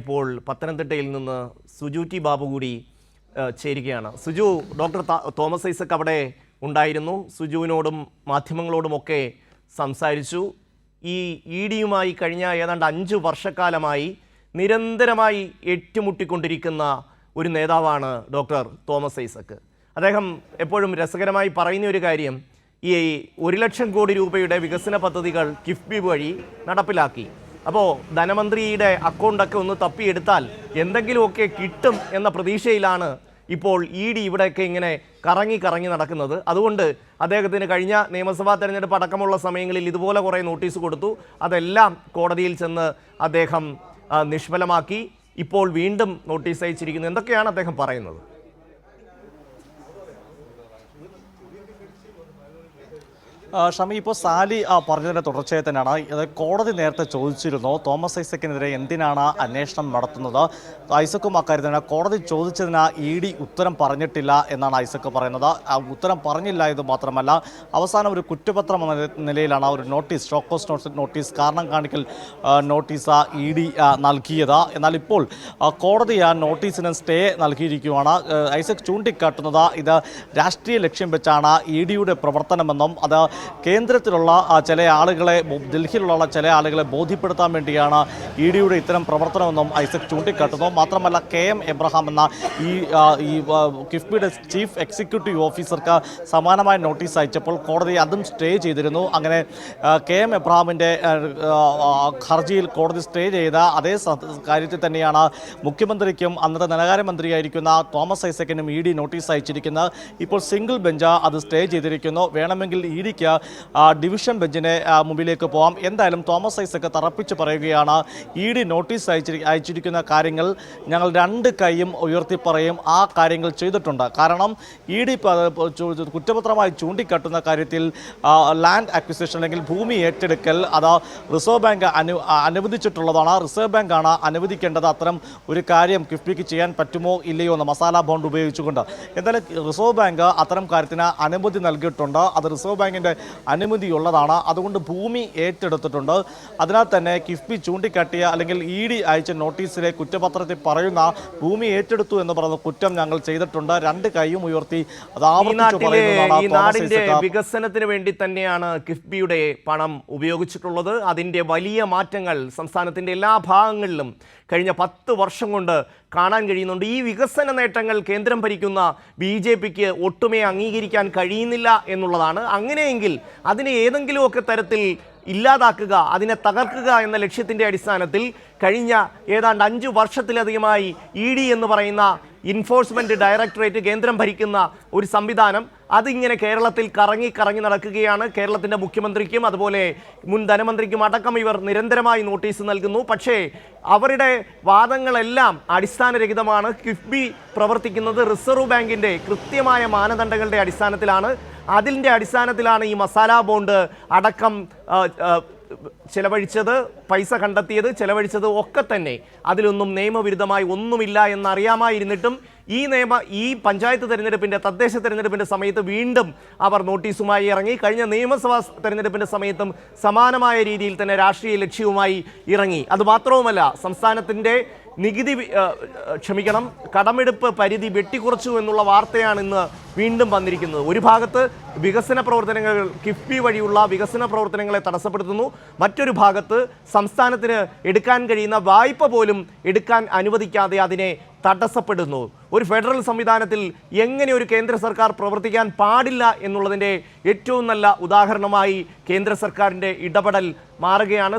ഇപ്പോൾ പത്തനംതിട്ടയിൽ നിന്ന് സുജു ടി ബാബു കൂടി ചേരുകയാണ്. സുജു, ഡോക്ടർ തോമസ് ഐസക് അവിടെ ഉണ്ടായിരുന്നു. സുജുവിനോടും മാധ്യമങ്ങളോടുമൊക്കെ സംസാരിച്ചു. ഈ ഇഡിയുമായി കഴിഞ്ഞ ഏതാണ്ട് 5 വർഷക്കാലമായി നിരന്തരമായി ഏറ്റുമുട്ടിക്കൊണ്ടിരിക്കുന്ന ഒരു നേതാവാണ് ഡോക്ടർ തോമസ് ഐസക്. അദ്ദേഹം എപ്പോഴും രസകരമായി പറയുന്ന ഒരു കാര്യം, ഈ 1 ലക്ഷം കോടി രൂപയുടെ വികസന പദ്ധതികൾ കിഫ്ബി വഴി നടപ്പിലാക്കി. അപ്പോൾ ധനമന്ത്രിയുടെ അക്കൗണ്ടൊക്കെ ഒന്ന് തപ്പിയെടുത്താൽ എന്തെങ്കിലുമൊക്കെ കിട്ടും എന്ന പ്രതീക്ഷയിലാണ് ഇപ്പോൾ ഇഡി ഇവിടെയൊക്കെ ഇങ്ങനെ കറങ്ങി നടക്കുന്നത്. അതുകൊണ്ട് അദ്ദേഹത്തിന് കഴിഞ്ഞ നിയമസഭാ തെരഞ്ഞെടുപ്പ് അടക്കമുള്ള സമയങ്ങളിൽ ഇതുപോലെ കുറേ നോട്ടീസ് കൊടുത്തു. അതെല്ലാം കോടതിയിൽ ചെന്ന് അദ്ദേഹം നിഷ്ഫലമാക്കി. ഇപ്പോൾ വീണ്ടും നോട്ടീസ് അയച്ചിരിക്കുന്നു. എന്തൊക്കെയാണ് അദ്ദേഹം പറയുന്നത്? ഷമി, ഇപ്പോൾ സാലി പറഞ്ഞതിൻ്റെ തുടർച്ചയായി തന്നെയാണ്. കോടതി നേരത്തെ ചോദിച്ചിരുന്നു തോമസ് ഐസക്കിനെതിരെ എന്തിനാണ് അന്വേഷണം നടത്തുന്നത്. ഐസക്കും അക്കാര്യത്തിന് കോടതി ചോദിച്ചതിന് ഇഡി ഉത്തരം പറഞ്ഞിട്ടില്ല എന്നാണ് ഐസക്ക് പറയുന്നത്. ഉത്തരം പറഞ്ഞില്ല എന്ന് മാത്രമല്ല, അവസാനം ഒരു കുറ്റപത്രം എന്ന നിലയിലാണ് ഒരു നോട്ടീസ്, ഷോക്കോസ് നോട്ടീസ്, കാരണം കാണിക്കൽ നോട്ടീസ് ഇഡി നൽകിയത്. എന്നാൽ ഇപ്പോൾ കോടതി ആ നോട്ടീസിന് സ്റ്റേ നൽകിയിരിക്കുകയാണ്. ഐസക് ചൂണ്ടിക്കാട്ടുന്നത് ഇത് രാഷ്ട്രീയ ലക്ഷ്യം വെച്ചാണ് ഇഡിയുടെ പ്രവർത്തനമെന്നും അത് കേന്ദ്രത്തിലുള്ള ചില ആളുകളെ, ഡൽഹിയിലുള്ള ചില ആളുകളെ ബോധ്യപ്പെടുത്താൻ വേണ്ടിയാണ് ഇഡിയുടെ ഇത്തരം പ്രവർത്തനമെന്നും ഐസക് ചൂണ്ടിക്കാട്ടുന്നു. മാത്രമല്ല, KM എബ്രഹാം എന്ന ഈ കിഫ്ബിയുടെ ചീഫ് എക്സിക്യൂട്ടീവ് ഓഫീസർക്ക് സമാനമായ നോട്ടീസ് അയച്ചപ്പോൾ കോടതി അതും സ്റ്റേ ചെയ്തിരുന്നു. അങ്ങനെ KM എബ്രഹാമിൻ്റെ ഹർജിയിൽ കോടതി സ്റ്റേ ചെയ്ത അതേ കാര്യത്തിൽ തന്നെയാണ് മുഖ്യമന്ത്രിക്കും അന്നത്തെ ധനകാര്യമന്ത്രിയായിരിക്കുന്ന തോമസ് ഐസക്കിനും ഇഡി നോട്ടീസ് അയച്ചിരിക്കുന്നത്. ഇപ്പോൾ സിംഗിൾ ബെഞ്ച് അത് സ്റ്റേ ചെയ്തിരിക്കുന്നു. വേണമെങ്കിൽ ഇഡിക്ക് ഡിവിഷൻ ബെഞ്ചിനെ മുമ്പിലേക്ക് പോകാം. എന്തായാലും തോമസ് ഐസക് തറപ്പിച്ച് പറയുകയാണ്, ഇഡി നോട്ടീസ് അയച്ചിരിക്കുന്ന കാര്യങ്ങൾ ഞങ്ങൾ 2 കൈയും ഉയർത്തി പറയും, ആ കാര്യങ്ങൾ ചെയ്തിട്ടുണ്ട്. കാരണം ഇഡി കുറ്റപത്രമായി ചൂണ്ടിക്കാട്ടുന്ന കാര്യത്തിൽ ലാൻഡ് അക്വിസിഷൻ അല്ലെങ്കിൽ ഭൂമി ഏറ്റെടുക്കൽ അത് റിസർവ് ബാങ്ക് അനുവദിച്ചിട്ടുള്ളതാണ്. റിസർവ് ബാങ്കാണ് അനുവദിക്കേണ്ടത്. അത്തരം ഒരു കാര്യം കിഫ്ബിക്ക് ചെയ്യാൻ പറ്റുമോ ഇല്ലയോ എന്ന് മസാല ബോണ്ട് ഉപയോഗിച്ചുകൊണ്ട്. എന്തായാലും റിസർവ് ബാങ്ക് അത്തരം കാര്യത്തിന് അനുമതി നൽകിയിട്ടുണ്ട്. അത് റിസർവ് ബാങ്കിൻ്റെ അനുമതിയുള്ളതാണ്. അതുകൊണ്ട് ഭൂമി ഏറ്റെടുത്തിട്ടുണ്ട്. അതിനാൽ തന്നെ കിഫ്ബി ചൂണ്ടിക്കാട്ടിയ അല്ലെങ്കിൽ ഇഡി അയച്ച നോട്ടീസിലെ കുറ്റപത്രത്തിൽ പറയുന്ന ഭൂമി ഏറ്റെടുത്തു എന്ന് പറയുന്ന കുറ്റം ഞങ്ങൾ ചെയ്തിട്ടുണ്ട്, 2 കൈയും ഉയർത്തി അത് ഈ നാടിന്റെ വികസനത്തിന് വേണ്ടി തന്നെയാണ് കിഫ്ബിയുടെ പണം ഉപയോഗിച്ചിട്ടുള്ളത്. അതിന്റെ വലിയ മാറ്റങ്ങൾ സംസ്ഥാനത്തിന്റെ എല്ലാ ഭാഗങ്ങളിലും കഴിഞ്ഞ 10 വർഷം കൊണ്ട് കാണാൻ കഴിയുന്നുണ്ട്. ഈ വികസന നേട്ടങ്ങൾ കേന്ദ്രം ഭരിക്കുന്ന BJPക്ക് ഒട്ടുമേ അംഗീകരിക്കാൻ കഴിയുന്നില്ല എന്നുള്ളതാണ്. അങ്ങനെയെങ്കിൽ അതിനെ ഏതെങ്കിലുമൊക്കെ തരത്തിൽ ഇല്ലാതാക്കുക, അതിനെ തകർക്കുക എന്ന ലക്ഷ്യത്തിൻ്റെ അടിസ്ഥാനത്തിൽ കഴിഞ്ഞ ഏതാണ്ട് 5 വർഷത്തിലധികമായി ഇഡി എന്ന് പറയുന്ന എൻഫോഴ്സ്മെൻറ്റ് ഡയറക്ടറേറ്റ്, കേന്ദ്രം ഭരിക്കുന്ന ഒരു സംവിധാനം, അതിങ്ങനെ കേരളത്തിൽ കറങ്ങി നടക്കുകയാണ്. കേരളത്തിൻ്റെ മുഖ്യമന്ത്രിക്കും അതുപോലെ മുൻ ധനമന്ത്രിക്കും അടക്കം ഇവർ നിരന്തരമായി നോട്ടീസ് നൽകുന്നു. പക്ഷേ അവരുടെ വാദങ്ങളെല്ലാം അടിസ്ഥാനരഹിതമാണ്. കിഫ്ബി പ്രവർത്തിക്കുന്നത് റിസർവ് ബാങ്കിൻ്റെ കൃത്യമായ മാനദണ്ഡങ്ങളുടെ അടിസ്ഥാനത്തിലാണ്. അതിൻ്റെ അടിസ്ഥാനത്തിലാണ് ഈ മസാല ബോണ്ട് അടക്കം ചെലവഴിച്ചത്, പൈസ കണ്ടെത്തിയത്, ചെലവഴിച്ചത് ഒക്കെ തന്നെ. അതിലൊന്നും നിയമവിരുദ്ധമായി ഒന്നുമില്ല എന്നറിയാമായിരുന്നിട്ടും ഈ പഞ്ചായത്ത് തെരഞ്ഞെടുപ്പിൻ്റെ, തദ്ദേശ തെരഞ്ഞെടുപ്പിൻ്റെ സമയത്ത് വീണ്ടും അവർ നോട്ടീസുമായി ഇറങ്ങി. കഴിഞ്ഞ നിയമസഭാ തെരഞ്ഞെടുപ്പിൻ്റെ സമയത്തും സമാനമായ രീതിയിൽ തന്നെ രാഷ്ട്രീയ ലക്ഷ്യവുമായി ഇറങ്ങി. അതുമാത്രവുമല്ല, സംസ്ഥാനത്തിൻ്റെ കടമെടുപ്പ് പരിധി വെട്ടിക്കുറച്ചു എന്നുള്ള വാർത്തയാണ് ഇന്ന് വീണ്ടും വന്നിരിക്കുന്നത്. ഒരു ഭാഗത്ത് വികസന പ്രവർത്തനങ്ങൾ, കിഫ്ബി വഴിയുള്ള വികസന പ്രവർത്തനങ്ങളെ തടസ്സപ്പെടുത്തുന്നു. മറ്റൊരു ഭാഗത്ത് സംസ്ഥാനത്തിന് എടുക്കാൻ കഴിയുന്ന വായ്പ പോലും എടുക്കാൻ അനുവദിക്കാതെ അതിനെ തടസ്സപ്പെടുന്നു. ഒരു ഫെഡറൽ സംവിധാനത്തിൽ എങ്ങനെ ഒരു കേന്ദ്ര സർക്കാർ പ്രവർത്തിക്കാൻ പാടില്ല എന്നുള്ളതിൻ്റെ ഏറ്റവും നല്ല ഉദാഹരണമായി കേന്ദ്ര സർക്കാരിൻ്റെ ഇടപെടൽ മാറുകയാണ്.